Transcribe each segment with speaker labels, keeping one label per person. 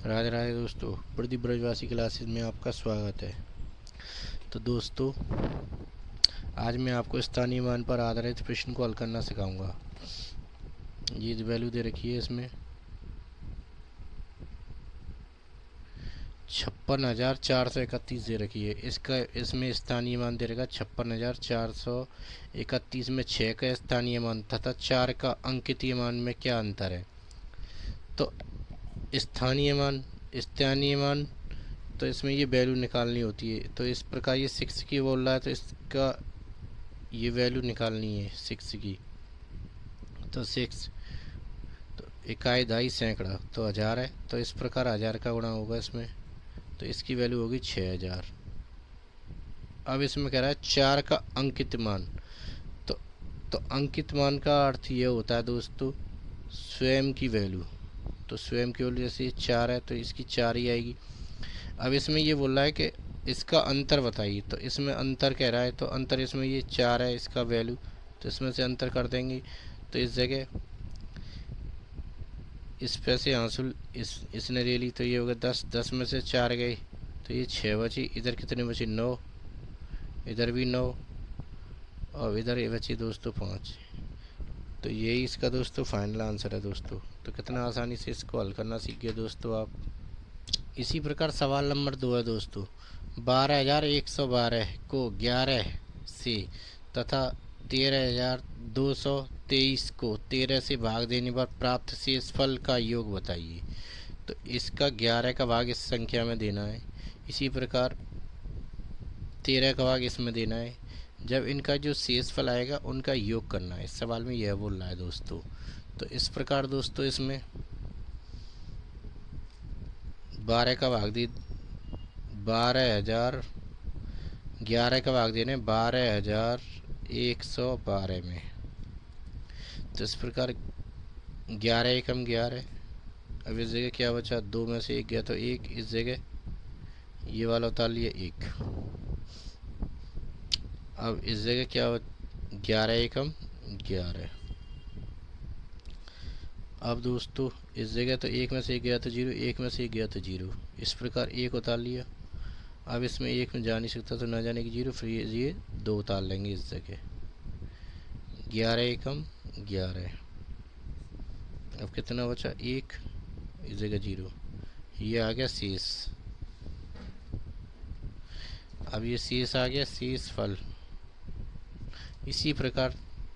Speaker 1: राधे राधे दोस्तों, प्रदीप ब्रजवासी क्लासेस में आपका स्वागत है। तो दोस्तों, आज मैं आपको स्थानीय मान पर आधारित प्रश्न को हल करना सिखाऊंगा। ये वैल्यू दे रखी है, इसमें 56,431 दे रखी है। इसमें स्थानीय मान दे रखा 56,431 में 6 का स्थानीय मान तथा 4 का अंकितीय मान में क्या अंतर है। तो स्थानीय मान तो इसमें ये वैल्यू निकालनी होती है। तो इस प्रकार ये 6 की बोल रहा है, तो इसका ये वैल्यू निकालनी है 6 की। तो 6 तो इकाई दहाई सैकड़ा तो 1000 है। तो इस प्रकार 1000 का गुणा होगा इसमें, तो इसकी वैल्यू होगी 6000। अब इसमें कह रहा है 4 का अंकित मान। तो अंकित मान का अर्थ ये होता है दोस्तों, स्वयं की वैल्यू। तो स्वयं की वैल्यू जैसे 4 है तो इसकी 4 ही आएगी। अब इसमें ये बोल रहा है कि इसका अंतर बताइए। तो इसमें अंतर कह रहा है, तो अंतर इसमें ये 4 है इसका वैल्यू, तो इसमें से अंतर कर देंगे। तो इस जगह इस पैसे हासिल इसने ले ली, तो ये होगा 10। 10 में से 4 गए तो ये 6 बची। इधर कितने बचे? 9। इधर भी 9 और इधर ये बची दोस्तों 5। तो यही इसका दोस्तों फाइनल आंसर है दोस्तों। तो कितना आसानी से इसको हल करना सीख गए दोस्तों आप। इसी प्रकार सवाल नंबर 2 है दोस्तों। 12,112 को 11 से तथा 13,223 को 13 से भाग देने पर प्राप्त शेषफल का योग बताइए। तो इसका 11 का भाग इस संख्या में देना है, इसी प्रकार 13 का भाग इसमें देना है। जब इनका जो शेषफल आएगा उनका योग करना है। इस सवाल में यह बोल रहा है दोस्तों। तो इस प्रकार दोस्तों इसमें 12 का भाग दे 12,000, 11 का भाग देने 12,112 में। तो इस प्रकार 11 एकम 11। अब इस जगह क्या बचा? 2 में से 1 गया तो 1। इस जगह ये वाला उतार लिया 1। अब इस जगह क्या 11 एकम 11। अब दोस्तों इस जगह तो 1 में से 1 गया तो 0, 1 में से 1 गया तो 0। इस प्रकार 1 उतार लिया। अब इसमें 1 में जा नहीं सकता तो ना जाने की 0, फिर ये 2 उतार लेंगे इस जगह। 11 एकम 11। अब कितना बचा? 1। इस जगह 0। ये आ गया शेष। अब ये शेष आ गया शेष फल। इसी प्रकार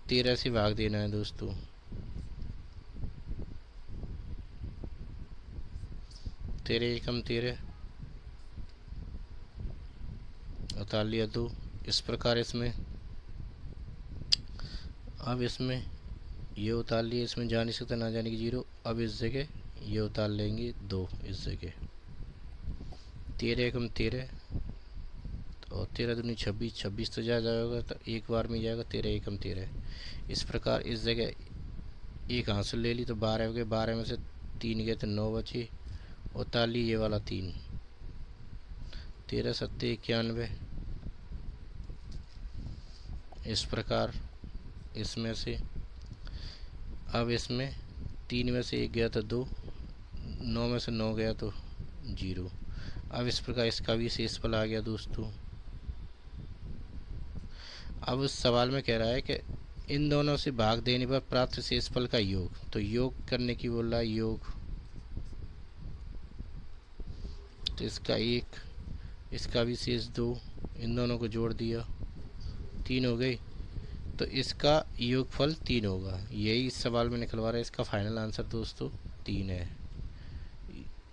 Speaker 1: 13 से भाग देना है दोस्तों। 13 एकम 13 उतार लिया 2। इस प्रकार इसमें अब इसमें ये उतार लिया, इसमें जा नहीं सकता ना जाने की 0। अब इस जगह ये उतार लेंगे 2। इस जगह 13 एकम 13 और 13 दूनी 26। 26 तो जाएगा तो एक बार में जाएगा 13 एकम 13। इस प्रकार इस जगह एक हासिल ले ली तो 12 हो गए। 12 में से 3 गए तो 9 बचे। उतार ली ये वाला 3। 13 सत्ते 91। इस प्रकार इसमें से अब इसमें 3 में से 1 गया तो 2, 9 में से 9 गया तो 0। अब इस प्रकार इसका भी शेषफल आ गया दोस्तों। अब उस सवाल में कह रहा है कि इन दोनों से भाग देने पर प्राप्त शेषफल का योग। तो योग करने की बोल रहा है, योग। तो इसका 1, इसका भी शेष 2, इन दोनों को जोड़ दिया 3 हो गई। तो इसका योगफल 3 होगा। यही इस सवाल में निकलवा रहा है। इसका फाइनल आंसर दोस्तों 3 है।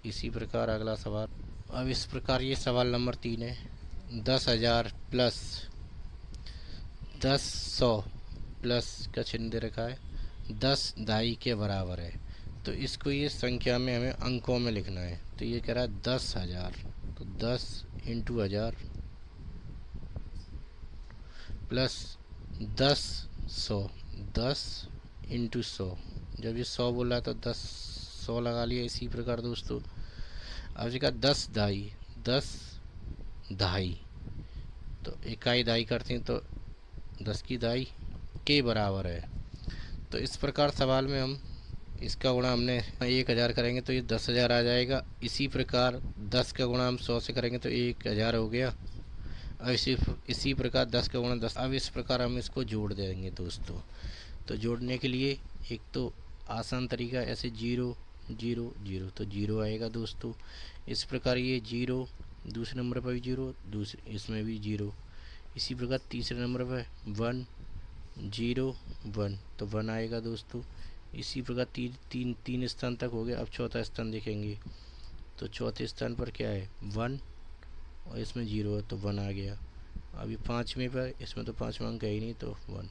Speaker 1: इसी प्रकार अगला सवाल। अब इस प्रकार ये सवाल नंबर 3 है। 10,000 प्लस 100 प्लस का चिन्ह दे रखा है 10 दहाई के बराबर है। तो इसको ये संख्या में हमें अंकों में लिखना है। तो ये कह रहा है 10,000, तो 10 इंटू 1000 प्लस 10 इंटू 100। जब ये 100 बोल रहा है तो 100 लगा लिया। इसी प्रकार दोस्तों अब इसका 10 दहाई तो इकाई दहाई करते हैं तो 10 की दहाई के बराबर है। तो इस प्रकार सवाल में हम इसका गुणा हमने 1000 करेंगे तो ये 10,000 आ जाएगा। इसी प्रकार 10 का गुणा हम 100 से करेंगे तो 1000 हो गया। अब इसी प्रकार 10 का गुणा 10। अब इस प्रकार हम इसको जोड़ देंगे दोस्तों। तो जोड़ने के लिए एक तो आसान तरीका ऐसे 0 0 0 तो 0 आएगा दोस्तों। इस प्रकार ये 0, दूसरे नंबर पर भी 0, दूसरे इसमें भी 0। इसी प्रकार तीसरे नंबर पर 1 0 1 तो 1 आएगा दोस्तों। इसी प्रकार तीन स्थान तक हो गया। अब चौथा स्थान देखेंगे तो चौथे स्थान पर क्या है 1 और इसमें 0 है तो 1 आ गया। अभी पाँचवें पर, इसमें तो पाँचवा अंक है ही नहीं तो 1।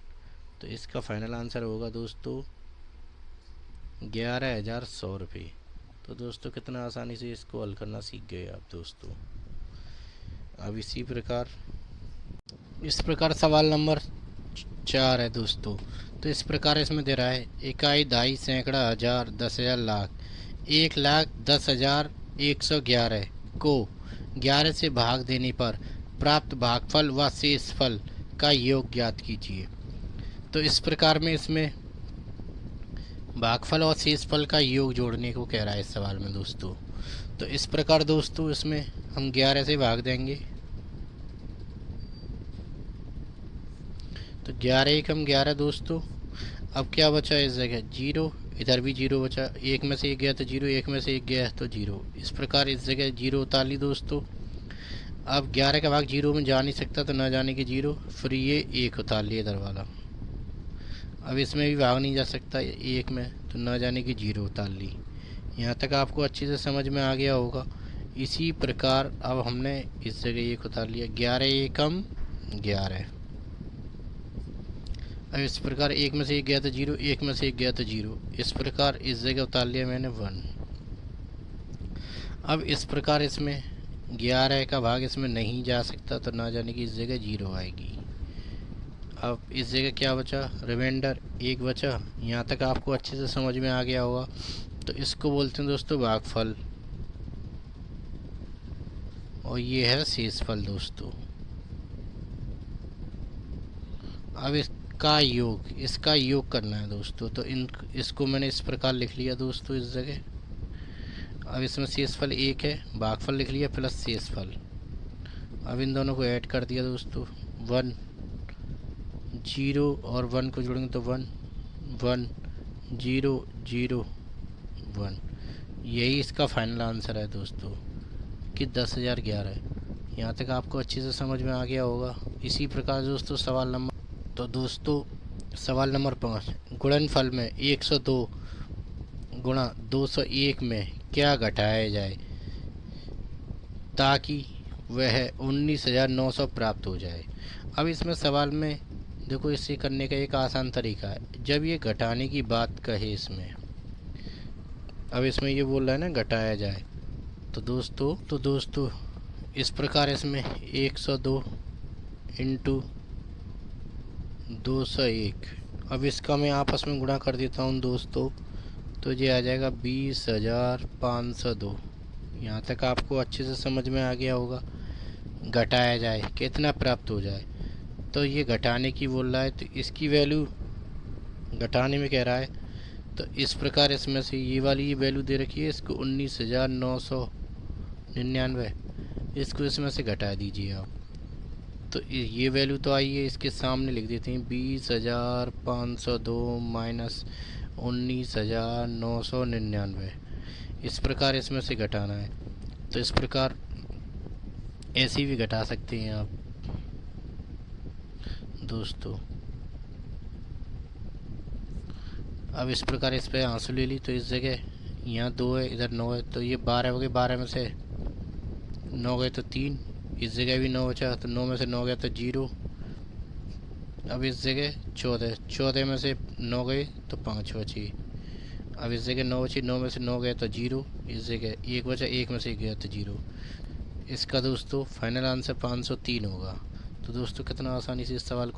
Speaker 1: तो इसका फाइनल आंसर होगा दोस्तों 11,100 रुपये। तो दोस्तों कितना आसानी से इसको हल करना सीख गए आप दोस्तों। अब इसी प्रकार इस प्रकार सवाल नंबर 4 है दोस्तों। तो इस प्रकार इसमें दे रहा है इकाई, दहाई, सैकड़ा, हजार, 10,000, लाख। 1,10,111 को 11 से भाग देने पर प्राप्त भागफल व शेषफल का योग ज्ञात कीजिए। तो इस प्रकार में इसमें भागफल और शेषफल का योग जोड़ने को कह रहा है इस सवाल में दोस्तों। तो इस प्रकार दोस्तों इसमें हम 11 से भाग देंगे तो 11 एकम 11 दोस्तों। अब क्या बचा इस जगह 0, इधर भी 0 बचा। एक में से एक गया तो 0, एक में से एक गया तो 0। इस प्रकार इस जगह 0 उतार ली दोस्तों। अब 11 का भाग 0 में जा नहीं सकता तो न जाने के 0, फिर ये 1 उतार लिया इधर वाला। अब इसमें भी भाग नहीं जा सकता 1 में तो न जाने की 0 उतार ली। यहाँ तक आपको अच्छे से समझ में आ गया होगा। इसी प्रकार अब हमने इस जगह 1 उतार लिया। 11 एकम 11। अब इस प्रकार एक में से एक गया तो 0, एक में से एक गया तो 0। इस प्रकार इस जगह उतार लिया मैंने 1। अब इस प्रकार इसमें 11 का भाग इसमें नहीं जा सकता तो ना जाने की इस जगह 0 आएगी। अब इस जगह क्या बचा, रिमाइंडर 1 बचा। यहाँ तक आपको अच्छे से समझ में आ गया होगा। तो इसको बोलते हैं दोस्तों भागफल और ये है शेषफल दोस्तों। अब इसका योग करना है दोस्तों। तो इसको मैंने इस प्रकार लिख लिया दोस्तों इस जगह। अब इसमें शेषफल 1 है, भागफल लिख लिया प्लस शेषफल। अब इन दोनों को ऐड कर दिया दोस्तों। 1 0 और 1 को जोड़ेंगे तो 1 1 0 0 1। यही इसका फाइनल आंसर है दोस्तों कि 10,011। यहाँ तक आपको अच्छे से समझ में आ गया होगा। इसी प्रकार दोस्तों सवाल नंबर 5, गुणनफल में 102 गुणा 201 में क्या घटाया जाए ताकि वह 19,900 प्राप्त हो जाए। अब इसमें सवाल में देखो, इसे करने का एक आसान तरीका है। जब ये घटाने की बात कहे इसमें, अब इसमें ये बोल रहा है ना घटाया जाए, तो दोस्तों इस प्रकार इसमें 102 इंटू 201। अब इसका मैं आपस में गुणा कर देता हूँ दोस्तों, तो ये आ जाएगा 20,502। यहाँ तक आपको अच्छे से समझ में आ गया होगा। घटाया जाए कितना प्राप्त हो जाए, तो ये घटाने की बोल रहा है तो इसकी वैल्यू घटाने में कह रहा है। तो इस प्रकार इसमें से ये वाली वैल्यू दे रखी है, इसको 19,999, इसको इसमें से घटा दीजिए आप। तो ये वैल्यू तो आई है, इसके सामने लिख देते हैं 20,502 माइनस 19,999। इस प्रकार इसमें से घटाना है। तो इस प्रकार ऐसे भी घटा सकते हैं आप दोस्तों। अब इस प्रकार इस पे आंसू ले ली, तो इस जगह यहाँ 2 है, इधर 9 है, तो ये 12 हो गए। 12 में से 9 गए तो 3, इस जगह भी 9 बचा, तो 9 में से 9 गया तो 0। अब इस जगह 14 में से 9 गए तो 5 बची। अब इस जगह 9 बची, 9 में से 9 गया तो 0। इस जगह 1 बचा, 1 में से 1 गया तो 0। इसका दोस्तों फाइनल आंसर 503 होगा। तो दोस्तों कितना आसानी से इस सवाल को